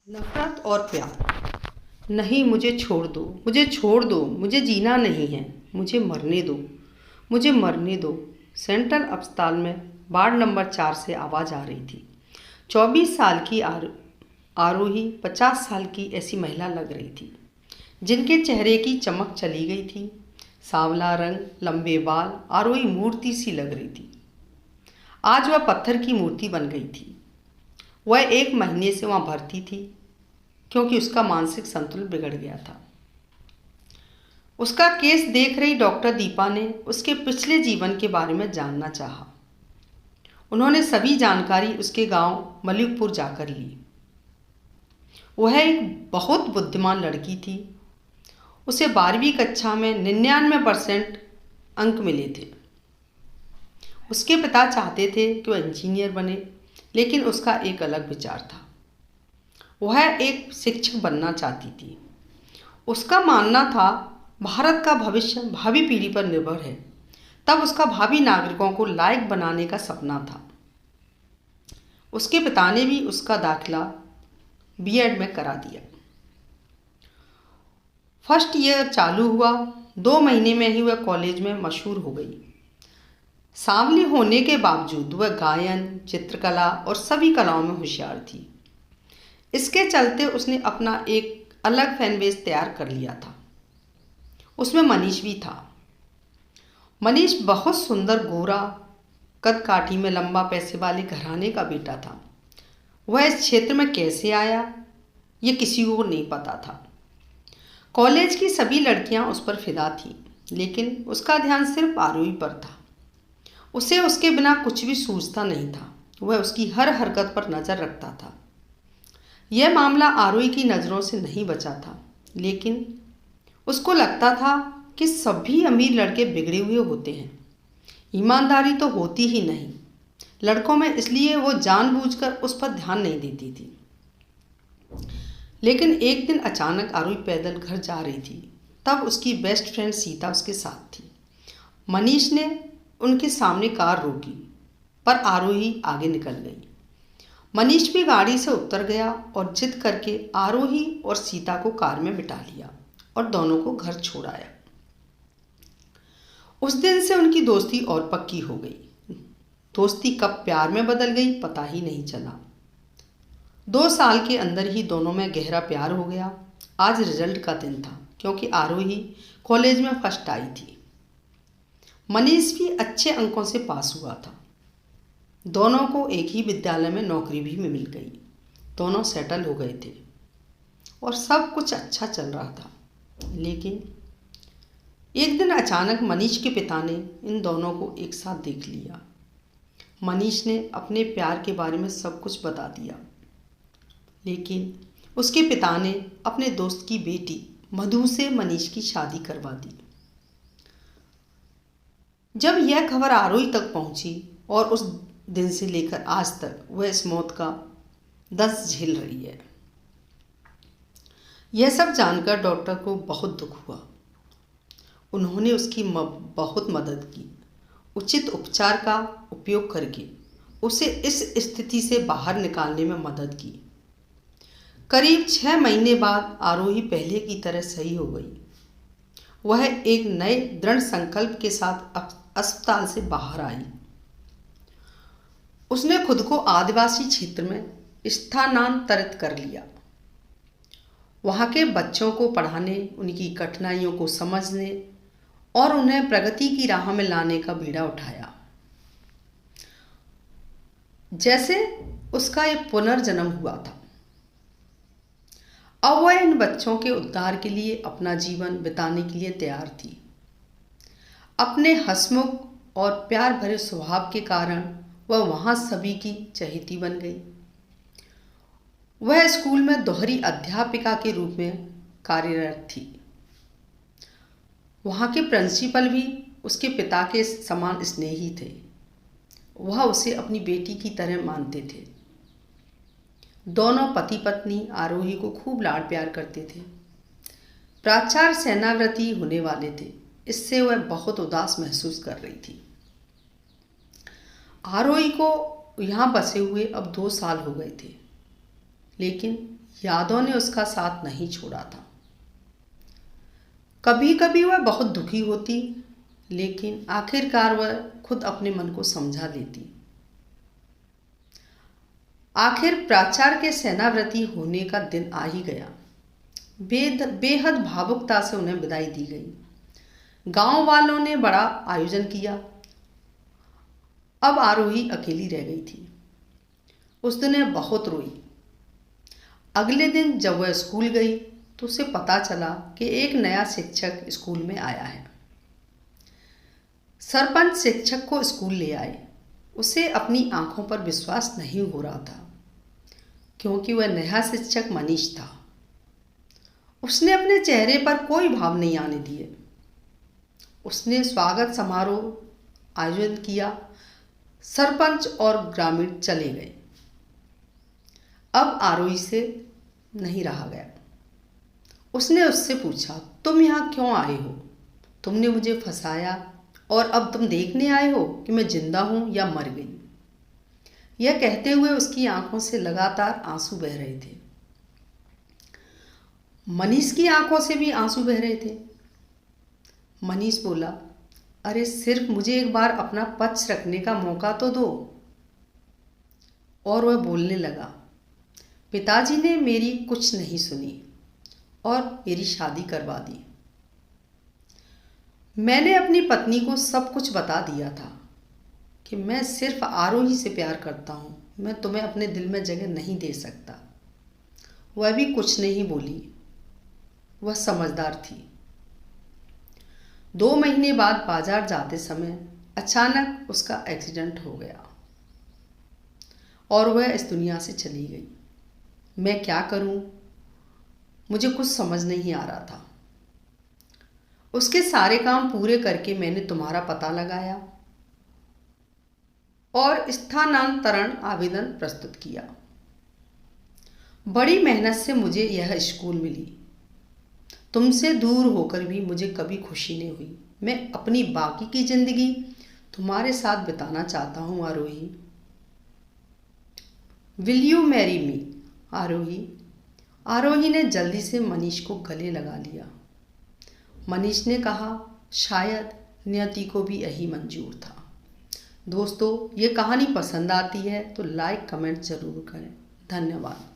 नफरत और प्यार। नहीं, मुझे छोड़ दो, मुझे छोड़ दो, मुझे जीना नहीं है, मुझे मरने दो, मुझे मरने दो। सेंट्रल अस्पताल में वार्ड नंबर 4 से आवाज़ आ रही थी। 24 साल की आरोही 50 साल की ऐसी महिला लग रही थी, जिनके चेहरे की चमक चली गई थी। सांवला रंग, लंबे बाल, आरोही मूर्ति सी लग रही थी। आज वह पत्थर की मूर्ति बन गई थी। वह 1 महीने से वहाँ भर्ती थी, क्योंकि उसका मानसिक संतुलन बिगड़ गया था। उसका केस देख रही डॉक्टर दीपा ने उसके पिछले जीवन के बारे में जानना चाहा। उन्होंने सभी जानकारी उसके गांव मलिकपुर जाकर ली। वह एक बहुत बुद्धिमान लड़की थी। उसे 12वीं कक्षा में 99% अंक मिले थे। उसके पिता चाहते थे कि वह इंजीनियर बने, लेकिन उसका एक अलग विचार था। वह एक शिक्षक बनना चाहती थी। उसका मानना था भारत का भविष्य भावी पीढ़ी पर निर्भर है। तब उसका भावी नागरिकों को लायक बनाने का सपना था। उसके पिता ने भी उसका दाखिला बीएड में करा दिया। फर्स्ट ईयर चालू हुआ। 2 महीने में ही वह कॉलेज में मशहूर हो गई। सांवली होने के बावजूद वह गायन, चित्रकला और सभी कलाओं में होशियार थी। इसके चलते उसने अपना एक अलग फैन बेस तैयार कर लिया था। उसमें मनीष भी था। मनीष बहुत सुंदर, गोरा, कद काठी में लंबा, पैसे वाले घराने का बेटा था। वह इस क्षेत्र में कैसे आया, ये किसी को नहीं पता था। कॉलेज की सभी लड़कियां उस पर फिदा थीं, लेकिन उसका ध्यान सिर्फ आरोही पर था। उसे उसके बिना कुछ भी सूझता नहीं था। वह उसकी हर हरकत पर नज़र रखता था। यह मामला आरोही की नज़रों से नहीं बचा था, लेकिन उसको लगता था कि सभी अमीर लड़के बिगड़े हुए होते हैं। ईमानदारी तो होती ही नहीं लड़कों में, इसलिए वो जानबूझकर उस पर ध्यान नहीं देती थी। लेकिन एक दिन अचानक आरोही पैदल घर जा रही थी। तब उसकी बेस्ट फ्रेंड सीता उसके साथ थी। मनीष ने उनके सामने कार रोकी, पर आरोही आगे निकल गई। मनीष भी गाड़ी से उतर गया और जिद करके आरोही और सीता को कार में बिठा लिया और दोनों को घर छोड़ आया। उस दिन से उनकी दोस्ती और पक्की हो गई। दोस्ती कब प्यार में बदल गई पता ही नहीं चला। 2 साल के अंदर ही दोनों में गहरा प्यार हो गया। आज रिजल्ट का दिन था, क्योंकि आरोही कॉलेज में फर्स्ट आई थी। मनीष भी अच्छे अंकों से पास हुआ था। दोनों को एक ही विद्यालय में नौकरी भी मिल गई। दोनों सेटल हो गए थे और सब कुछ अच्छा चल रहा था। लेकिन एक दिन अचानक मनीष के पिता ने इन दोनों को एक साथ देख लिया। मनीष ने अपने प्यार के बारे में सब कुछ बता दिया, लेकिन उसके पिता ने अपने दोस्त की बेटी मधु से मनीष की शादी करवा दी। जब यह खबर आरोही तक पहुंची और उस दिन से लेकर आज तक वह इस मौत का दर्द झेल रही है। यह सब जानकर डॉक्टर को बहुत दुख हुआ। उन्होंने उसकी बहुत मदद की। उचित उपचार का उपयोग करके उसे इस स्थिति से बाहर निकालने में मदद की। करीब 6 महीने बाद आरोही पहले की तरह सही हो गई। वह एक नए दृढ़ संकल्प के साथ अस्पताल से बाहर आई। उसने खुद को आदिवासी क्षेत्र में स्थानांतरित कर लिया। वहाँ के बच्चों को पढ़ाने, उनकी कठिनाइयों को समझने और उन्हें प्रगति की राह में लाने का बीड़ा उठाया। जैसे उसका एक पुनर्जन्म हुआ था। अब वह इन बच्चों के उद्धार के लिए अपना जीवन बिताने के लिए तैयार थी। अपने हंसमुख और प्यार भरे स्वभाव के कारण वह वहाँ सभी की चहेती बन गई। वह स्कूल में दोहरी अध्यापिका के रूप में कार्यरत थी। वहाँ के प्रिंसिपल भी उसके पिता के समान स्नेही थे। वह उसे अपनी बेटी की तरह मानते थे। दोनों पति पत्नी आरोही को खूब लाड़ प्यार करते थे। प्राचार्य सेनाव्रती होने वाले थे, इससे वह बहुत उदास महसूस कर रही थी। आरोही को यहाँ बसे हुए अब 2 साल हो गए थे, लेकिन यादों ने उसका साथ नहीं छोड़ा था। कभी कभी वह बहुत दुखी होती, लेकिन आखिरकार वह खुद अपने मन को समझा लेती। आखिर प्राचार्य के सेनाव्रती होने का दिन आ ही गया। बेहद भावुकता से उन्हें विदाई दी गई। गांव वालों ने बड़ा आयोजन किया। अब आरोही अकेली रह गई थी। उस दिन वह बहुत रोई। अगले दिन जब वह स्कूल गई तो उसे पता चला कि एक नया शिक्षक स्कूल में आया है। सरपंच शिक्षक को स्कूल ले आए। उसे अपनी आंखों पर विश्वास नहीं हो रहा था, क्योंकि वह नया शिक्षक मनीष था। उसने अपने चेहरे पर कोई भाव नहीं आने दिए। उसने स्वागत समारोह आयोजन किया। सरपंच और ग्रामीण चले गए। अब आरोही से नहीं रहा गया। उसने उससे पूछा, तुम यहाँ क्यों आए हो? तुमने मुझे फंसाया और अब तुम देखने आए हो कि मैं जिंदा हूँ या मर गई। यह कहते हुए उसकी आंखों से लगातार आंसू बह रहे थे। मनीष की आंखों से भी आंसू बह रहे थे। मनीष बोला, अरे सिर्फ मुझे एक बार अपना पक्ष रखने का मौका तो दो। और वह बोलने लगा, पिताजी ने मेरी कुछ नहीं सुनी और मेरी शादी करवा दी। मैंने अपनी पत्नी को सब कुछ बता दिया था कि मैं सिर्फ आरोही से प्यार करता हूँ, मैं तुम्हें अपने दिल में जगह नहीं दे सकता। वह भी कुछ नहीं बोली। वह समझदार थी। 2 महीने बाद बाजार जाते समय अचानक उसका एक्सीडेंट हो गया और वह इस दुनिया से चली गई। मैं क्या करूं? मुझे कुछ समझ नहीं आ रहा था। उसके सारे काम पूरे करके मैंने तुम्हारा पता लगाया और स्थानांतरण आवेदन प्रस्तुत किया। बड़ी मेहनत से मुझे यह स्कूल मिली। तुमसे दूर होकर भी मुझे कभी खुशी नहीं हुई। मैं अपनी बाकी की जिंदगी तुम्हारे साथ बिताना चाहता हूँ आरोही। विल यू मैरी मी आरोही? आरोही ने जल्दी से मनीष को गले लगा लिया। मनीष ने कहा, शायद नियति को भी यही मंजूर था। दोस्तों, ये कहानी पसंद आती है तो लाइक कमेंट जरूर करें। धन्यवाद।